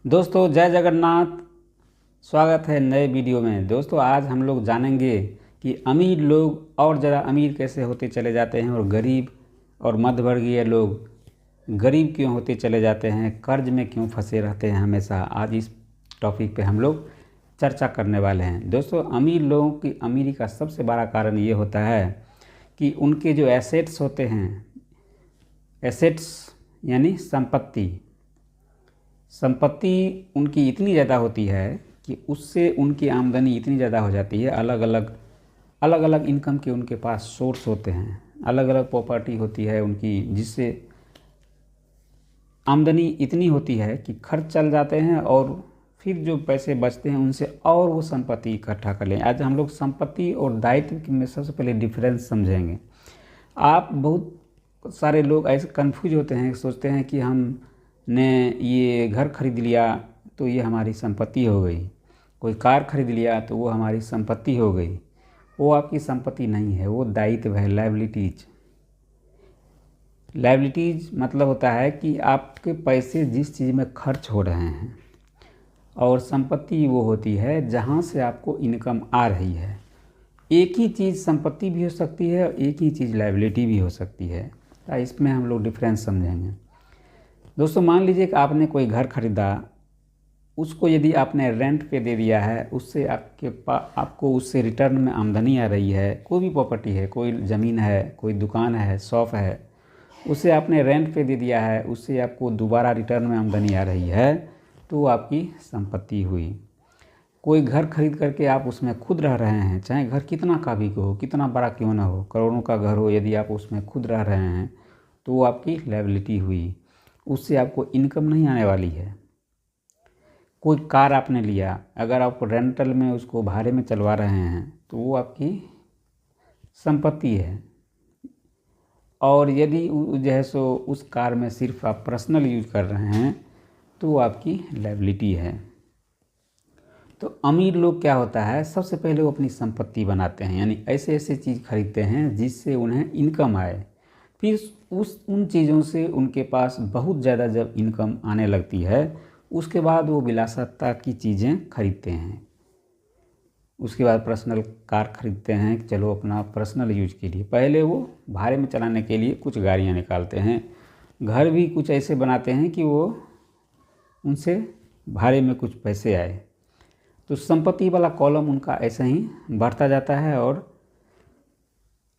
दोस्तों जय जगन्नाथ। स्वागत है नए वीडियो में। दोस्तों आज हम लोग जानेंगे कि अमीर लोग और ज़्यादा अमीर कैसे होते चले जाते हैं और गरीब और मध्यवर्गीय लोग गरीब क्यों होते चले जाते हैं, कर्ज में क्यों फंसे रहते हैं हमेशा। आज इस टॉपिक पे हम लोग चर्चा करने वाले हैं। दोस्तों अमीर लोगों की अमीरी का सबसे बड़ा कारण ये होता है कि उनके जो एसेट्स होते हैं, एसेट्स यानी संपत्ति उनकी इतनी ज़्यादा होती है कि उससे उनकी आमदनी इतनी ज़्यादा हो जाती है। अलग अलग इनकम के उनके पास सोर्स होते हैं, अलग अलग प्रॉपर्टी होती है उनकी, जिससे आमदनी इतनी होती है कि खर्च चल जाते हैं और फिर जो पैसे बचते हैं उनसे और वो संपत्ति इकट्ठा कर लें। आज हम लोग संपत्ति और दायित्व में सबसे पहले डिफरेंस समझेंगे। आप बहुत सारे लोग ऐसे कंफ्यूज होते हैं, सोचते हैं कि हमने ये घर खरीद लिया तो ये हमारी संपत्ति हो गई, कोई कार खरीद लिया तो वो हमारी संपत्ति हो गई। वो आपकी संपत्ति नहीं है, वो दायित्व है, लायबिलिटीज। लायबिलिटीज मतलब होता है कि आपके पैसे जिस चीज़ में खर्च हो रहे हैं, और संपत्ति वो होती है जहाँ से आपको इनकम आ रही है। एक ही चीज़ संपत्ति भी हो सकती है और एक ही चीज़ लायबिलिटी भी हो सकती है। तो इसमें हम लोग डिफरेंस समझेंगे। दोस्तों मान लीजिए कि आपने कोई घर खरीदा, उसको यदि आपने रेंट पे दे दिया है, उससे आपको उससे रिटर्न में आमदनी आ रही है। कोई भी प्रॉपर्टी है, कोई ज़मीन है, कोई दुकान है, शॉप है, उसे आपने रेंट पे दे दिया है, उससे आपको दोबारा रिटर्न में आमदनी आ रही है, तो आपकी संपत्ति हुई। कोई घर खरीद करके आप उसमें खुद रह रहे हैं, चाहे घर कितना का भी हो, कितना बड़ा क्यों ना हो, करोड़ों का घर हो, यदि आप उसमें खुद रह रहे हैं तो वो आपकी लायबिलिटी हुई, उससे आपको इनकम नहीं आने वाली है। कोई कार आपने लिया, अगर आप रेंटल में उसको भाड़े में चलवा रहे हैं तो वो आपकी संपत्ति है। और यदि जो है सो उस कार में सिर्फ आप पर्सनल यूज कर रहे हैं तो वो आपकी लायबिलिटी है। तो अमीर लोग क्या होता है, सबसे पहले वो अपनी संपत्ति बनाते हैं, यानी ऐसे ऐसे चीज़ खरीदते हैं जिससे उन्हें इनकम आए। फिर उन चीज़ों से उनके पास बहुत ज़्यादा जब इनकम आने लगती है, उसके बाद वो विलासिता की चीज़ें खरीदते हैं। उसके बाद पर्सनल कार खरीदते हैं कि चलो अपना पर्सनल यूज के लिए। पहले वो भाड़े में चलाने के लिए कुछ गाड़ियाँ निकालते हैं, घर भी कुछ ऐसे बनाते हैं कि वो उनसे भाड़े में कुछ पैसे आए। तो संपत्ति वाला कॉलम उनका ऐसे ही बढ़ता जाता है और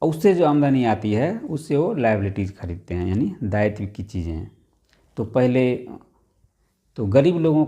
उससे जो आमदनी आती है उससे वो लायबिलिटीज़ खरीदते हैं, यानी दायित्व की चीज़ें। तो पहले तो गरीब लोगों